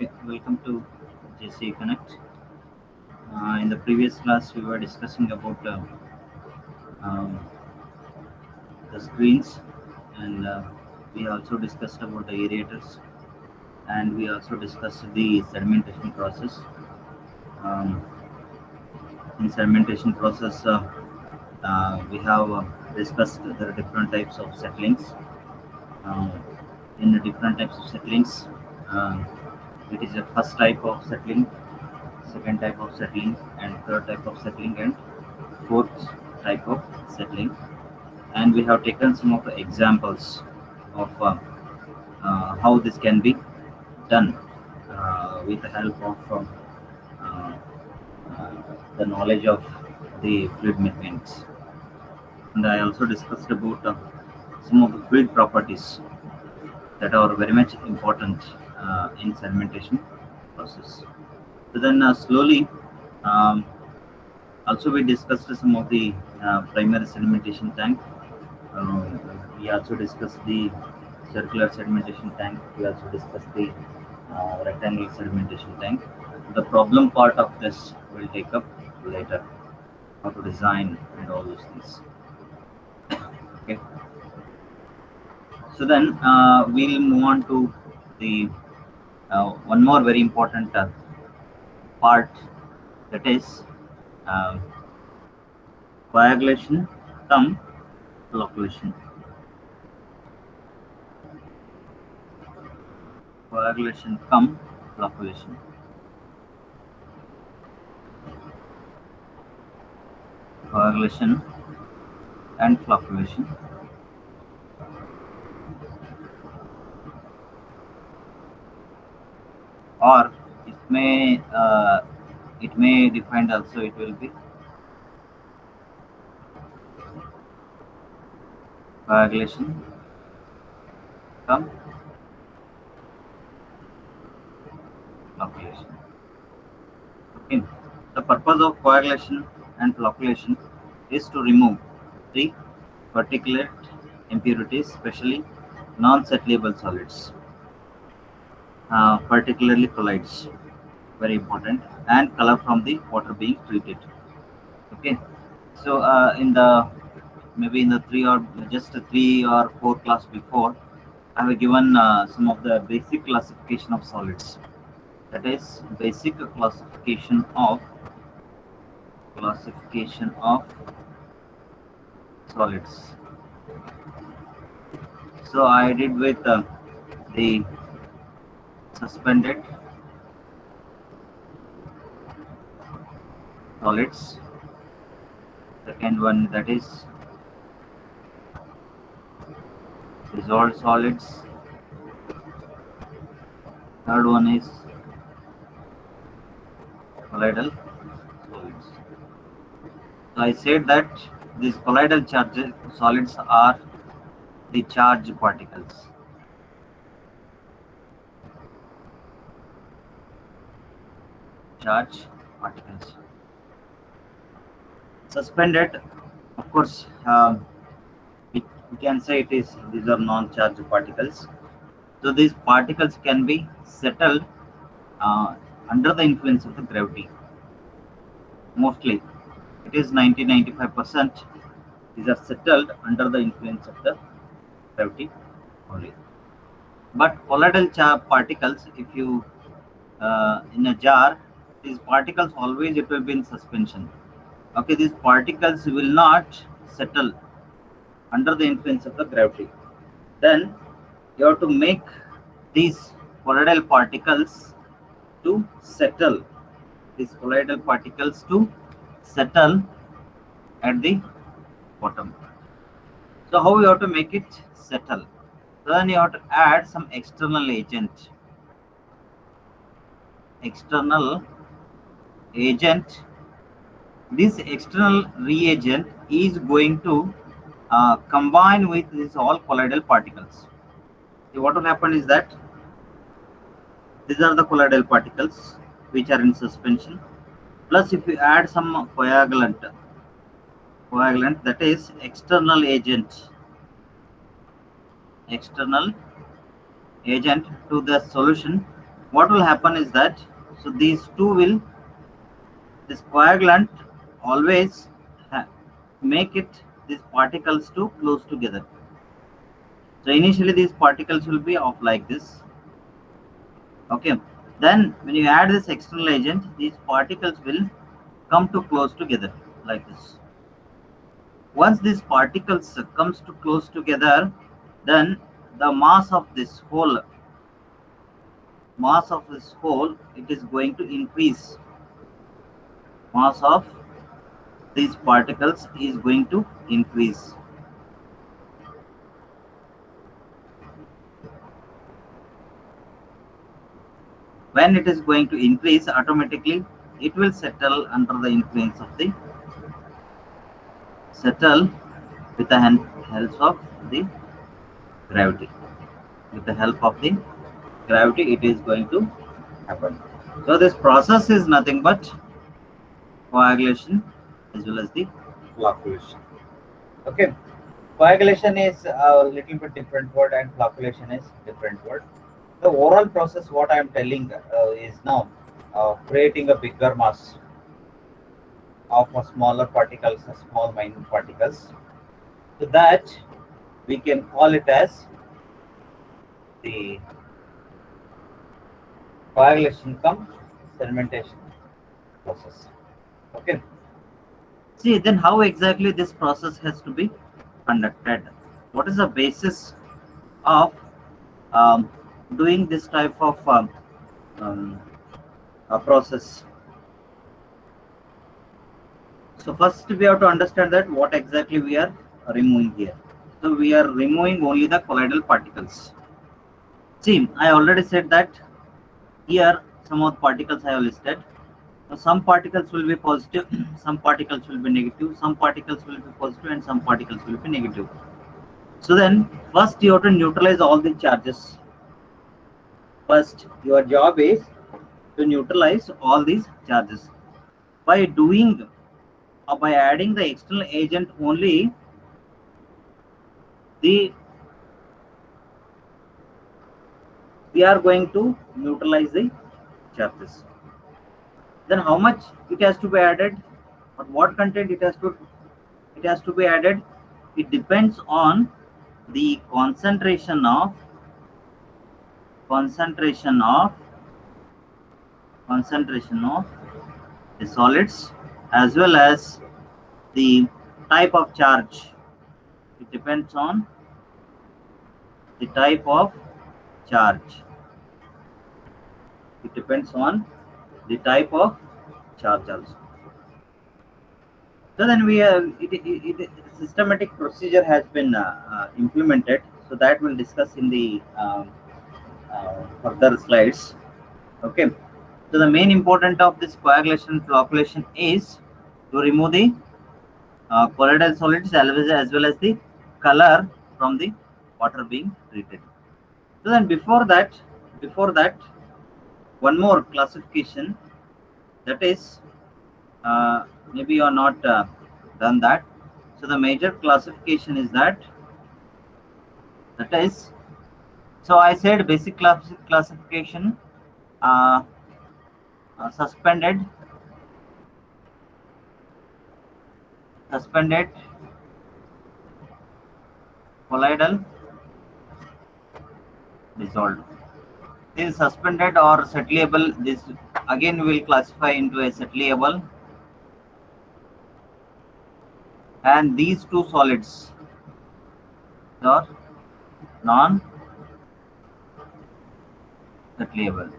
Okay, welcome to JC Connect. In the previous class, we were discussing about um, the screens, and we also discussed about the aerators, and we also discussed the sedimentation process. Um, in sedimentation process, we have discussed the different types of settlings. Um, in the different types of settlings, um, it is a first type of settling, second type of settling, and third type of settling, and fourth type of settling. And we have taken some of the examples of how this can be done with the help of uh, the knowledge of the fluid mechanics. And I also discussed about some of the fluid properties that are very much important in sedimentation process. So then slowly, um, also we discussed some of the primary sedimentation tank. We also discussed the circular sedimentation tank. We also discussed the rectangular sedimentation tank. The problem part of this will take up later, how to design and all those things. Okay. So then we'll move on to the one more very important part, that is uh, coagulation cum flocculation. Coagulation cum flocculation. Coagulation and flocculation. Or it may defined also, it will be coagulation cum flocculation. Okay. The purpose of coagulation and flocculation is to remove the particulate impurities, especially non-settleable solids, particularly colloids, very important, and color from the water being treated. Okay. So in the maybe in the three or four class before, I have given some of the basic classification of solids. That is basic classification of solids. So I did with the suspended solids. Second one, that is dissolved solids. Third one is colloidal solids. So I said that these colloidal solids are the charged particles. Charged particles. Suspended, of course, we can say these are non-charged particles. So these particles can be settled uh, under the influence of the gravity. Mostly, it is 90-95%. These are settled under the influence of the gravity only. But colloidal particles, if you in a jar, these particles always it will be in suspension. Okay, these particles will not settle under the influence of the gravity. Then you have to make these colloidal particles to settle. These colloidal particles to settle at the bottom. So how you have to make it settle? Then you have to add some external agent. External agent. This external reagent is going to combine with these all colloidal particles. So what will happen is that these are the colloidal particles which are in suspension. Plus, if you add some coagulant, that is external agent to the solution, what will happen is that, so these two will, this coagulant always make it these particles to close together. So initially these particles will be of like this. Okay. Then when you add this external agent, these particles will come to close together like this. Once these particles comes to close together, then the mass of this hole, it is going to increase. Mass of these particles is going to increase. When it is going to increase, automatically it will settle under the influence of the settle with the help of the gravity. With the help of the gravity, it is going to happen. So this process is nothing but coagulation as well as the flocculation. Okay, coagulation is a little bit different word, and flocculation is different word. The overall process, what I am telling is now creating a bigger mass of smaller particles, small minute particles. So that we can call it as the coagulation cum sedimentation process. Okay. See, then how exactly this process has to be conducted? What is the basis of um, doing this type of um, process? So first we have to understand that what exactly we are removing here. So we are removing only the colloidal particles. See, I already said that here some of the particles I have listed. So some particles will be positive, some particles will be negative, some particles will be positive, and some particles will be negative. So then first you have to neutralize all the charges. First, your job is to neutralize all these charges. By doing or by adding the external agent only, we are going to neutralize the charges. Then how much it has to be added, or what content it has to be added? It depends on the concentration of the solids, as well as the type of charge. It depends on the type of charge. It depends on the type of charge also. So then we have systematic procedure has been implemented. So that we'll discuss in the further slides. Okay. So the main important of this coagulation flocculation is to remove the colloidal solids as well as the color from the water being treated. So then before that, one more classification, that is maybe you are not done that. So the major classification is that is, so I said basic classification, uh, suspended, colloidal, dissolved. This is suspended or settleable. This again will classify into a settleable, and these two solids are non-settleable.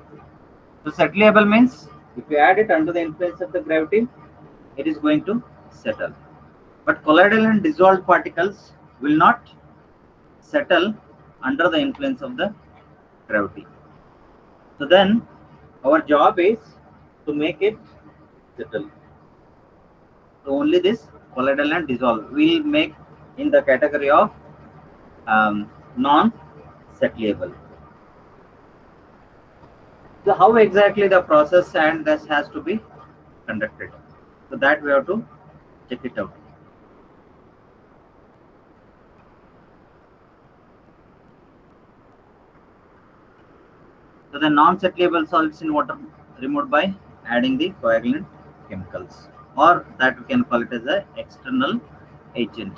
So settleable means if you add it under the influence of the gravity, it is going to settle. But colloidal and dissolved particles will not settle under the influence of the gravity. So then our job is to make it settle. So only this colloidal and dissolved will make in the category of non-settleable. So how exactly the process and this has to be conducted? So that we have to check it out. So the non-settleable solids in water removed by adding the coagulant chemicals, or that we can call it as an external agent.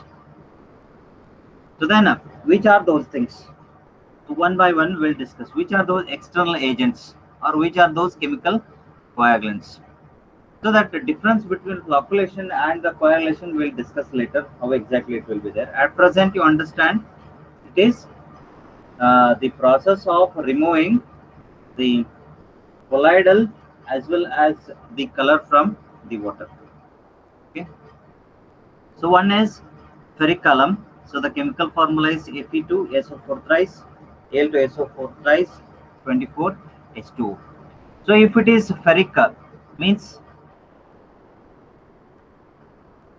So then, which are those things? So one by one, we'll discuss which are those external agents or which are those chemical coagulants. So that the difference between flocculation and the coagulation we'll discuss later, how exactly it will be there. At present, you understand it is the process of removing the colloidal as well as the color from the water. Okay. So one is ferric alum. So the chemical formula is Fe2SO4 thrice, Al2SO4 thrice, 24H2O. So if it is ferric, means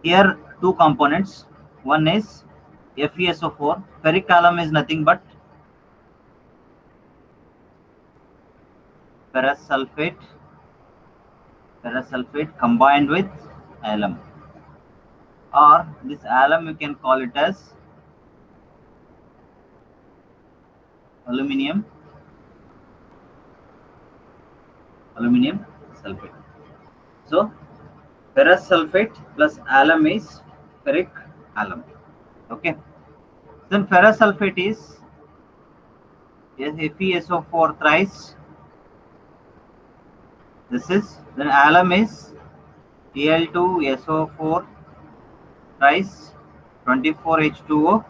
here two components. One is FeSO4. Ferric alum is nothing but ferrous sulfate combined with alum, or this alum you can call it as aluminium sulfate. So ferrous sulfate plus alum is ferric alum. Okay. Then ferrous sulfate is FeSO4 thrice. This is, then alum is Al2SO4 thrice, 24H2O,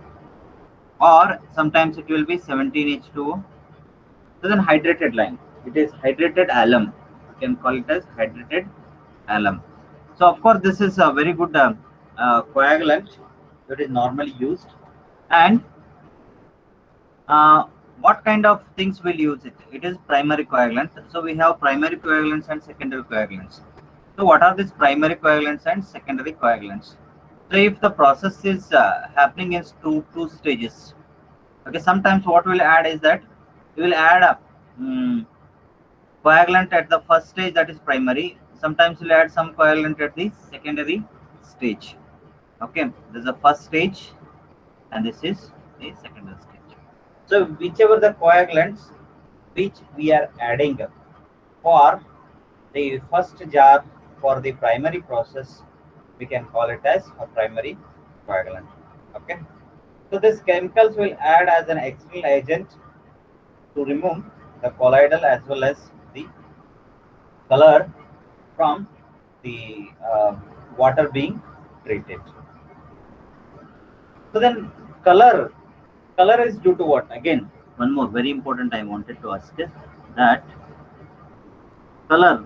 or sometimes it will be 17H2O. So then hydrated line, it is hydrated alum. You can call it as hydrated alum. So of course this is a very good coagulant that is normally used. And what kind of things will use it? It is primary coagulant. So we have primary coagulants and secondary coagulants. So what are these primary coagulants and secondary coagulants? So if the process is happening in two stages, okay, sometimes what we'll add is that we will add a coagulant at the first stage, that is primary. Sometimes we'll add some coagulant at the secondary stage. Okay, this is the first stage and this is the secondary stage. So whichever the coagulants which we are adding for the first jar for the primary process, we can call it as a primary coagulant. Okay. So these chemicals will add as an external agent to remove the colloidal as well as the color from the water being treated. So then color is due to what? Again, one more very important I wanted to ask is that color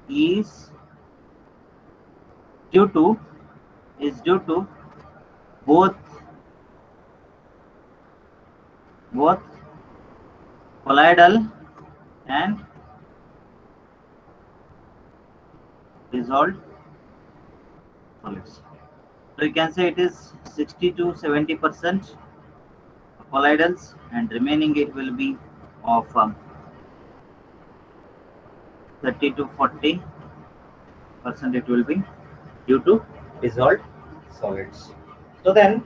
is due to both colloidal and dissolved solids. So you can say it is 60 to 70% colloidals, and remaining it will be of 30 to 40% it will be due to dissolved solids. So then,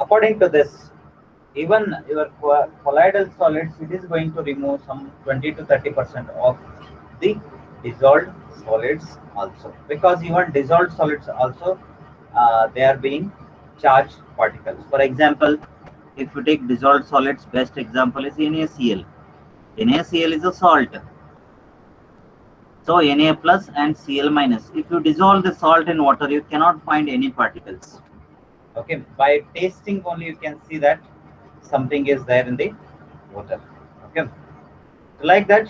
according to this, even your colloidal solids, it is going to remove some 20 to 30% of the dissolved solids also, because even dissolved solids also they are being charged particles. For example, if you take dissolved solids, best example is NaCl. NaCl is a salt. So Na plus and Cl minus. If you dissolve the salt in water, you cannot find any particles. Okay, by tasting only you can see that something is there in the water. Okay, so like that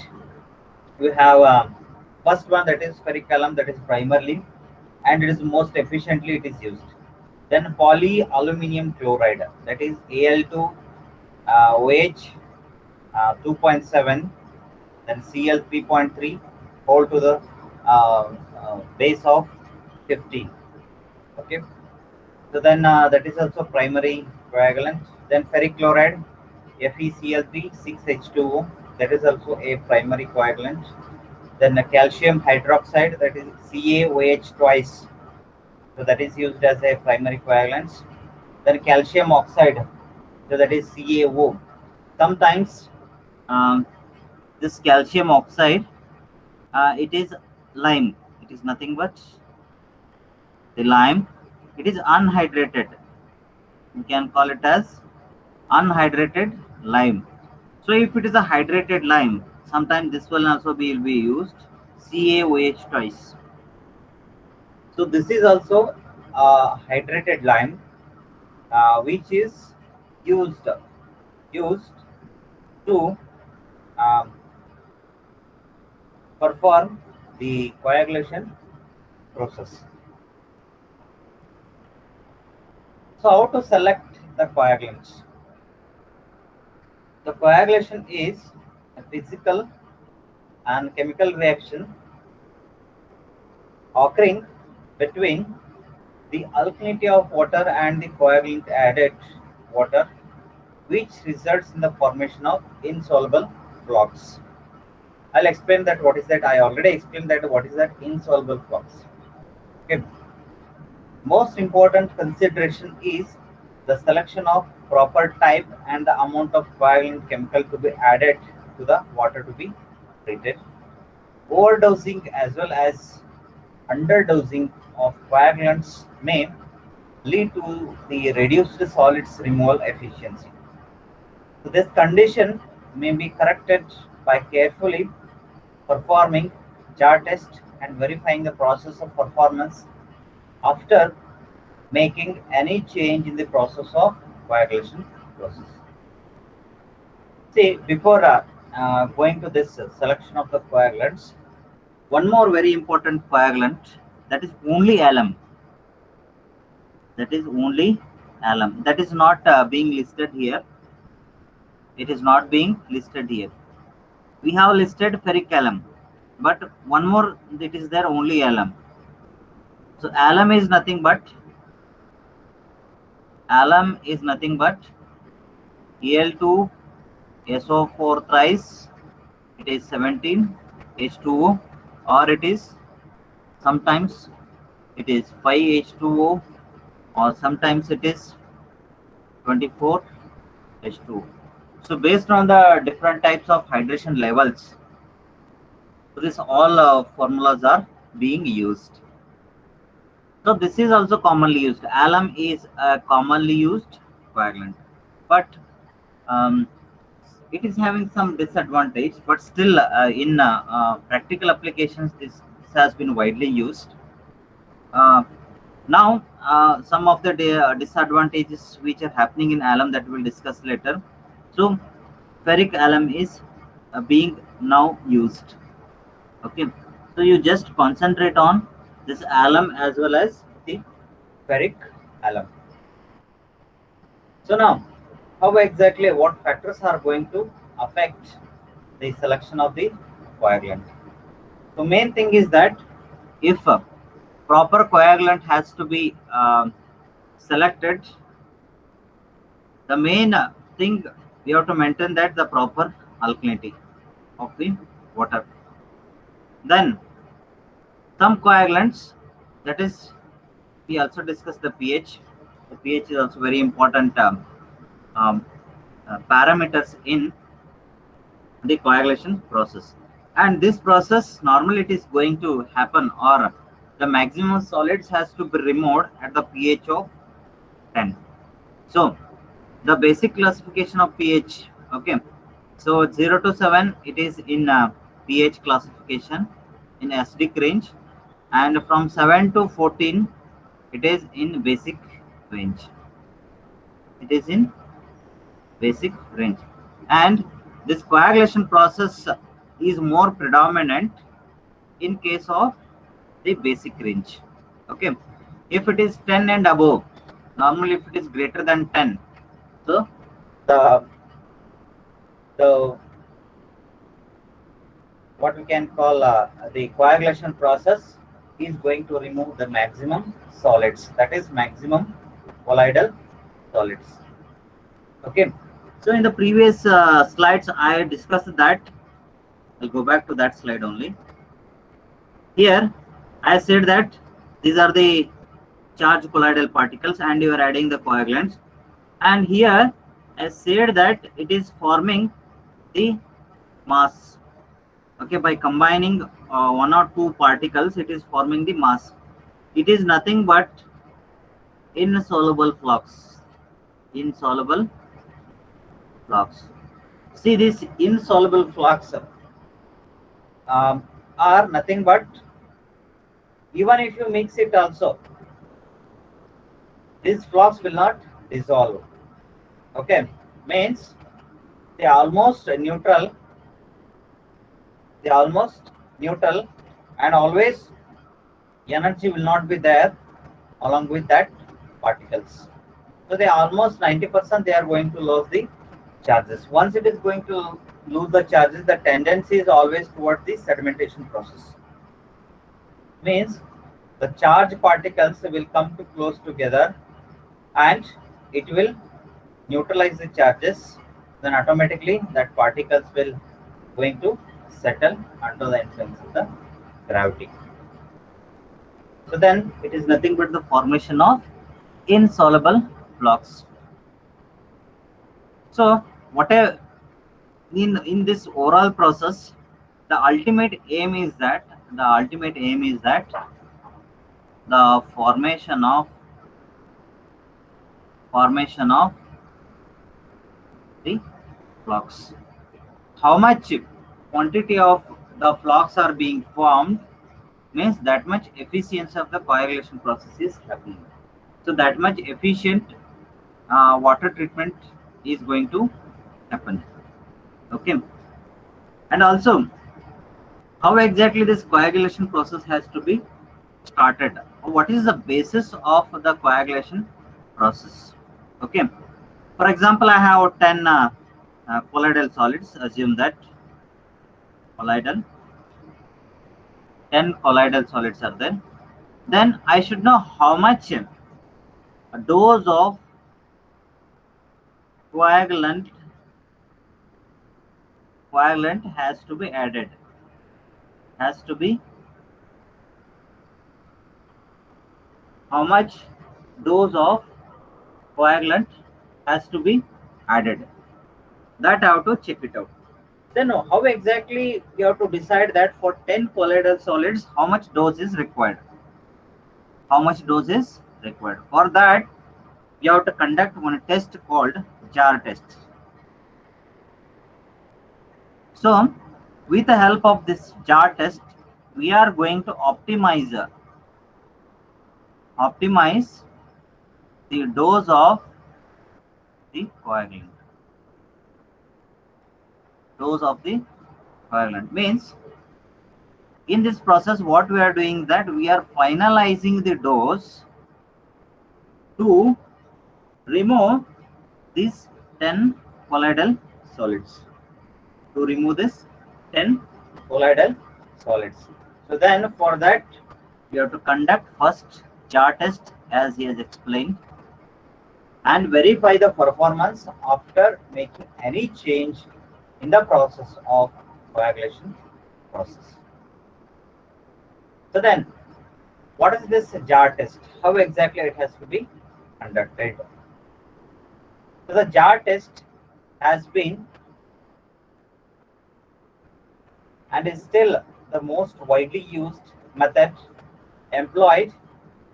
you have first one, that is ferric alum, that is primarily, and it is most efficiently it is used. Then polyaluminium chloride, that is Al2 OH 2.7, then Cl 3.3 whole to the base of 15. Okay, so then that is also primary coagulant. Then ferric chloride FeCl3 6H2O, that is also a primary coagulant. Then the calcium hydroxide, that is CaOH twice, so that is used as a primary coagulant. then calcium oxide, so that is CaO. Sometimes this calcium oxide, it is lime. It is nothing but the lime. It is unhydrated. You can call it as unhydrated lime. So if it is a hydrated lime, sometimes this will also be used, CaOH twice. So this is also a hydrated lime, which is used to um, perform the coagulation process. So how to select the coagulants? The coagulation is a physical and chemical reaction occurring between the alkalinity of water and the coagulant added water, which results in the formation of insoluble flux. I'll explain that what is that. I already explained that what is that insoluble flux. Okay. Most important consideration is the selection of proper type and the amount of coagulant chemical to be added to the water to be treated. Overdosing as well as underdosing of coagulants may lead to the reduced solids removal efficiency. So this condition may be corrected by carefully performing jar test and verifying the process of performance after making any change in the process of coagulation process. See, before going to this selection of the coagulants, one more very important coagulant, that is only alum. That is only alum. That is not being listed here. It is not being listed here. We have listed ferric alum, but one more, it is there only alum. So alum is nothing but Al2SO4 thrice, it is 17 H2O, or it is sometimes it is 5 H2O, or sometimes it is 24 H2O. So based on the different types of hydration levels, so this all formulas are being used. So this is also commonly used. Alum is a commonly used coagulant, but it is having some disadvantage. But still, in practical applications, this has been widely used. Now, some of the disadvantages which are happening in alum that we'll discuss later. So, ferric alum is being now used. Okay, so you just concentrate on this alum as well as the ferric alum. So now, how exactly, what factors are going to affect the selection of the coagulant? So main thing is that if a proper coagulant has to be selected, the main thing we have to maintain that the proper alkalinity of the water. Then some coagulants, that is, we also discussed the pH. The pH is also very important parameters in the coagulation process. And this process normally it is going to happen, or the maximum solids has to be removed at the pH of 10. So the basic classification of pH, okay, so 0 to 7 it is in pH classification in acidic range, and from 7 to 14 it is in basic range. It is in basic range, and this coagulation process is more predominant in case of the basic range. Okay, if it is 10 and above, normally if it is greater than 10, so the what we can call the coagulation process is going to remove the maximum solids, that is maximum colloidal solids. Okay, so in the previous slides I discussed that. I'll go back to that slide only. Here I said that these are the charge colloidal particles and you are adding the coagulants. And here I said that it is forming the mass. Okay, by combining one or two particles, it is forming the mass. It is nothing but insoluble flux. Insoluble flux. See, this insoluble flux are nothing but, even if you mix it also, this flux will not dissolve. Okay, means they are almost neutral. They are almost neutral, and always energy will not be there along with that particles. So they almost 90% they are going to lose the charges. Once it is going to lose the charges, the tendency is always towards the sedimentation process. Means the charge particles will come to close together and it will neutralize the charges. Then automatically that particles will going to settle under the influence of the gravity. So then it is nothing but the formation of insoluble flux. So whatever in this overall process, the ultimate aim is that the formation of the flux. How much quantity of the flux are being formed means that much efficiency of the coagulation process is happening. So that much efficient water treatment is going to happen. Okay, and also how exactly this coagulation process has to be started. What is the basis of the coagulation process? Okay, for example, I have 10 colloidal solids. Assume that colloidal 10 colloidal solids are there. Then I should know how much dose of coagulant has to be added. How much dose of coagulant has to be added? That I have to check it out. Then how exactly you have to decide that for 10 colloidal solids how much dose is required? For that, you have to conduct one test called jar test. So with the help of this jar test, we are going to optimize the dose of the coagulant. Means in this process what we are doing, that we are finalizing the dose to remove these 10 colloidal solids. So then for that we have to conduct first jar test as he has explained and verify the performance after making any change in the process of coagulation process. So then what is this jar test? How exactly it has to be conducted? So the jar test has been and is still the most widely used method employed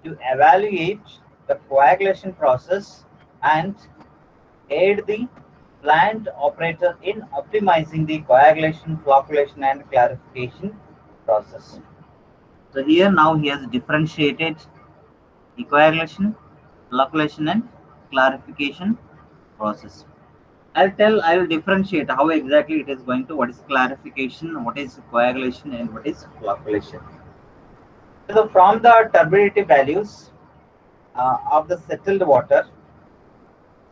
to evaluate the coagulation process and aid the plant operator in optimizing the coagulation, flocculation and clarification process. So here now he has differentiated the coagulation, flocculation and clarification process. I will differentiate how exactly it is going to, what is clarification, what is coagulation and what is flocculation. So from the turbidity values of the settled water,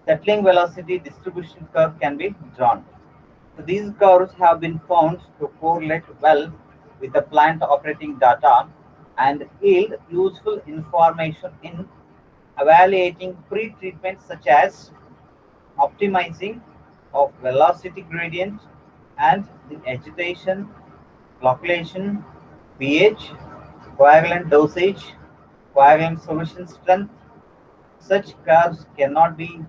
settling velocity distribution curve can be drawn. So these curves have been found to correlate well with the plant operating data and yield useful information in evaluating pre-treatment such as optimizing of velocity gradient and the agitation, flocculation, pH, coagulant dosage, coagulant solution strength. Such curves cannot be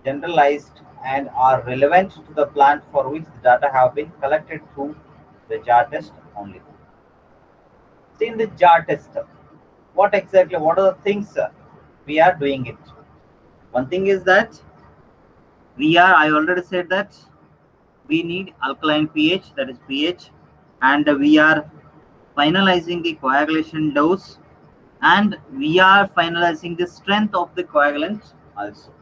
generalized and are relevant to the plant for which the data have been collected through the jar test only. See, in the jar test, what are the things we are doing it? One thing is that I already said that we need alkaline pH, that is pH, and we are finalizing the coagulation dose, and we are finalizing the strength of the coagulant also,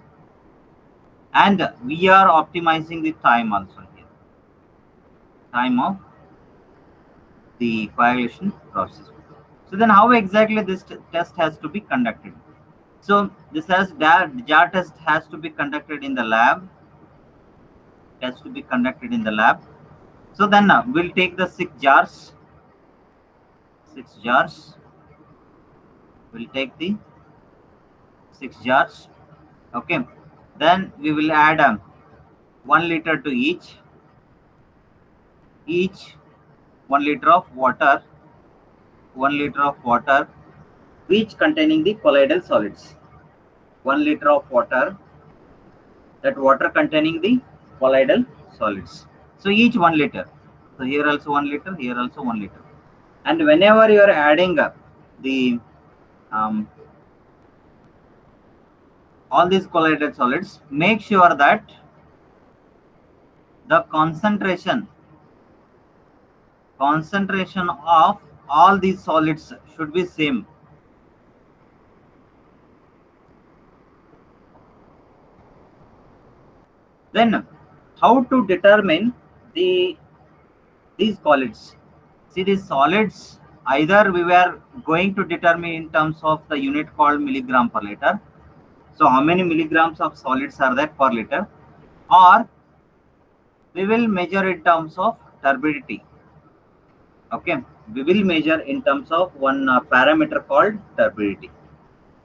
and we are optimizing the time also here, time of the coagulation process. So then how exactly this test has to be conducted? So this jar test has to be conducted in the lab. It has to be conducted in the lab. So then we'll take the 6 jars. 6 jars. We'll take the 6 jars. Okay. Then we will add 1 liter to each. Each 1 liter of water. 1 liter of water, each containing the colloidal solids. 1 liter of water. That water containing the colloidal solids. So each 1 liter. So here also 1 liter. Here also 1 liter. And whenever you are adding the all these colloidal solids, make sure that the concentration of all these solids should be same. Then how to determine these solids? See, these solids, either we were going to determine in terms of the unit called milligram per liter. So how many milligrams of solids are there per liter, or we will measure in terms of turbidity. Okay, we will measure in terms of one parameter called turbidity.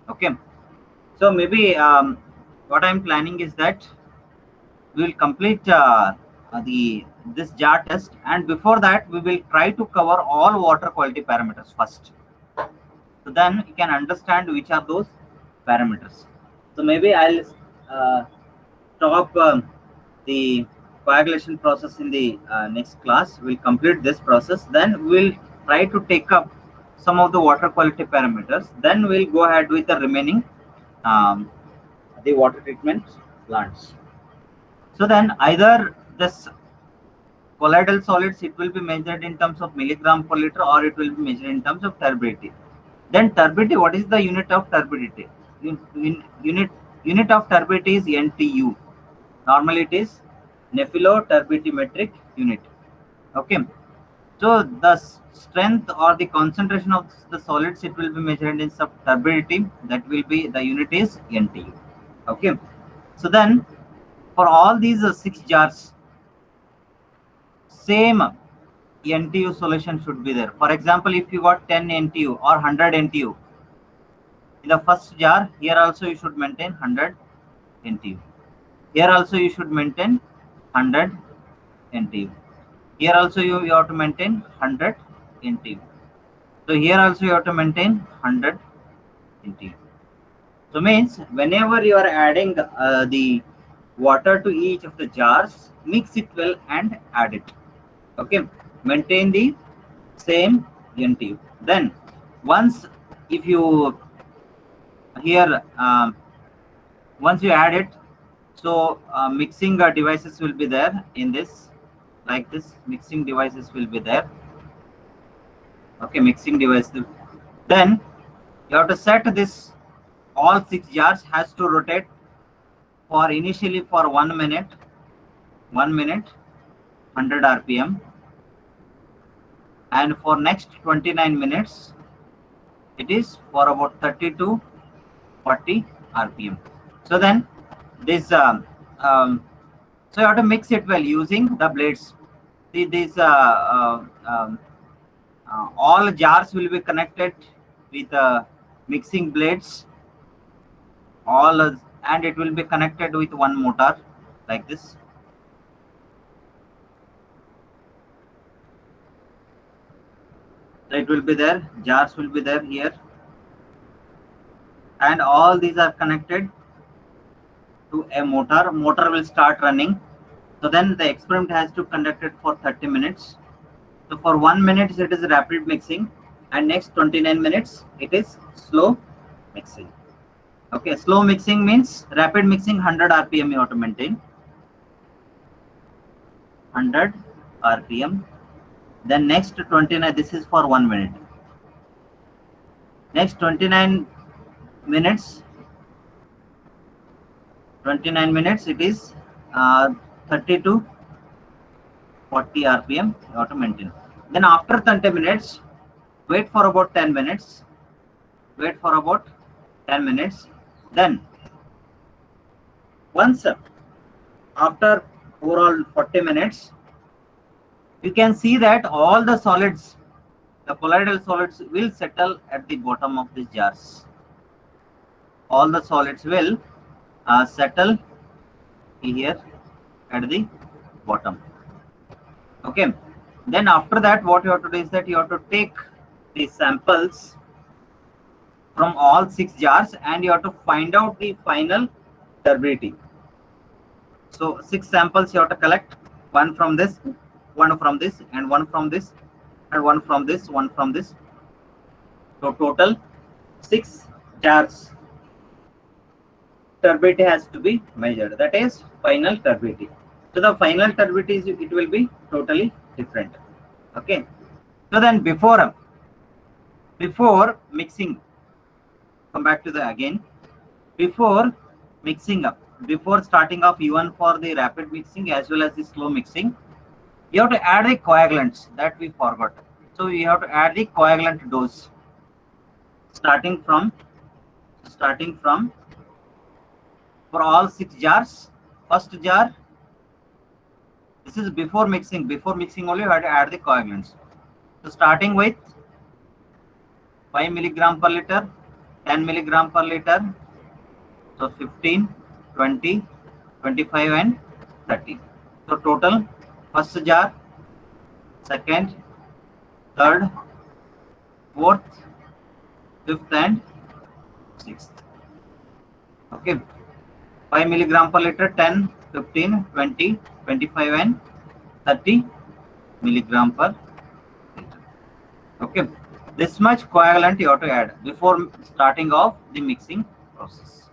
Okay, so maybe what I'm planning is that we will complete this jar test, and before that we will try to cover all water quality parameters first. So then you can understand which are those parameters. So maybe I'll stop the coagulation process in the next class. We'll complete this process. Then we'll try to take up some of the water quality parameters. Then we'll go ahead with the remaining the water treatment plants. So then either this colloidal solids, it will be measured in terms of milligram per liter, or it will be measured in terms of turbidity. Then turbidity, what is the unit of turbidity? Unit of turbidity is NTU. Normally it is nepheloturbidimetric unit. Okay. So the strength or the concentration of the solids, it will be measured in some turbidity. That will be, the unit is NTU. Okay. So then for all these 6 jars, same NTU solution should be there. For example, if you got 10 NTU or 100 NTU in the first jar, here also you should maintain 100 NTU. Here also you should maintain 100 NTU. Here also you have to maintain 100 NTU. So here also you have to maintain 100 NTU. So means whenever you are adding the water to each of the jars, mix it well and add it. Okay, maintain the same NTU. Then once, if you here once you add it, so mixing devices will be there in this, like this. Mixing devices will be there. Okay, mixing device. Then you have to set this, all 6 jars has to rotate for initially for 1 minute, 100 RPM, and for next 29 minutes it is for about 30 to 40 RPM. So then this so you have to mix it well using the blades. See, these all jars will be connected with mixing blades, all and it will be connected with one motor like this. So it will be there, jars will be there here. and all these are connected to a motor. Motor will start running. So then the experiment has to conduct it for 30 minutes. So for 1 minute it is rapid mixing, and next 29 minutes it is slow mixing. Okay, slow mixing means rapid mixing 100 RPM you have to maintain. 100 RPM. Then next 29, this is for 1 minute. Next 29 minutes, it is 30 to 40 RPM you have to maintain. Then after 30 minutes, wait for about 10 minutes. Then once after overall 40 minutes, you can see that all the solids, the colloidal solids, will settle at the bottom of these jars. All the solids will settle here at the bottom. Okay. Then after that, what you have to do is that you have to take the samples from all 6 jars and you have to find out the final turbidity. So 6 samples you have to collect, one from this, one from this, and one from this, and one from this, one from this. So total 6 jars turbidity has to be measured. That is final turbidity. So the final turbidity, it will be totally different. Okay. So then before mixing, come back to the again. Before mixing up, before starting off even for the rapid mixing as well as the slow mixing, you have to add the coagulants that we forgot. So you have to add the coagulant dose. Starting from for all 6 jars. First jar, this is before mixing. Before mixing only you have to add the coagulants. So starting with 5 milligram per liter, 10 milligram per liter. So 15, 20, 25 and 30. So total first jar, second, third, fourth, fifth and sixth. Okay. 5 milligram per liter, 10, 15, 20, 25 and 30 milligram per liter. Okay. This much coagulant you have to add before starting off the mixing process.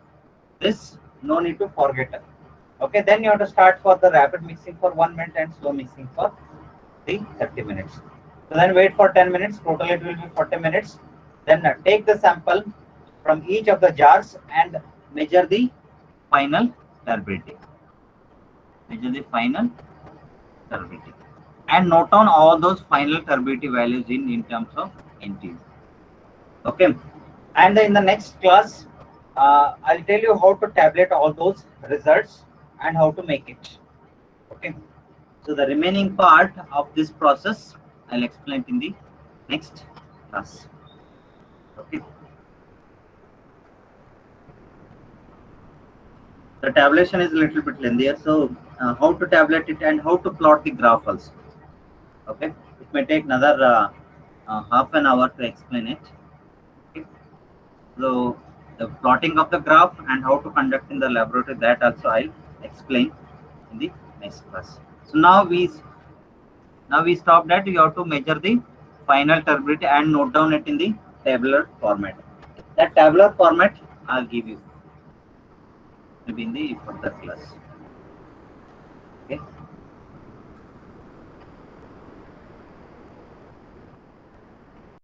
This no need to forget. Okay, then you have to start for the rapid mixing for 1 minute and slow mixing for the 30 minutes. So then wait for 10 minutes, total it will be 40 minutes. Then take the sample from each of the jars and measure the final turbidity. And note down all those final turbidity values in terms of NTU. Okay, and in the next class, I'll tell you how to tabulate all those results and how to make it. Okay, so the remaining part of this process I'll explain in the next class. Okay, the tabulation is a little bit lengthier, so how to tabulate it and how to plot the graph also. Okay, it may take another half an hour to explain it. Okay. So the plotting of the graph and how to conduct in the laboratory, that also I'll explain in the next class. So now we stopped at you have to measure the final turbidity and note down it in the tabular format. That tabular format I'll give you maybe in the further class. Okay.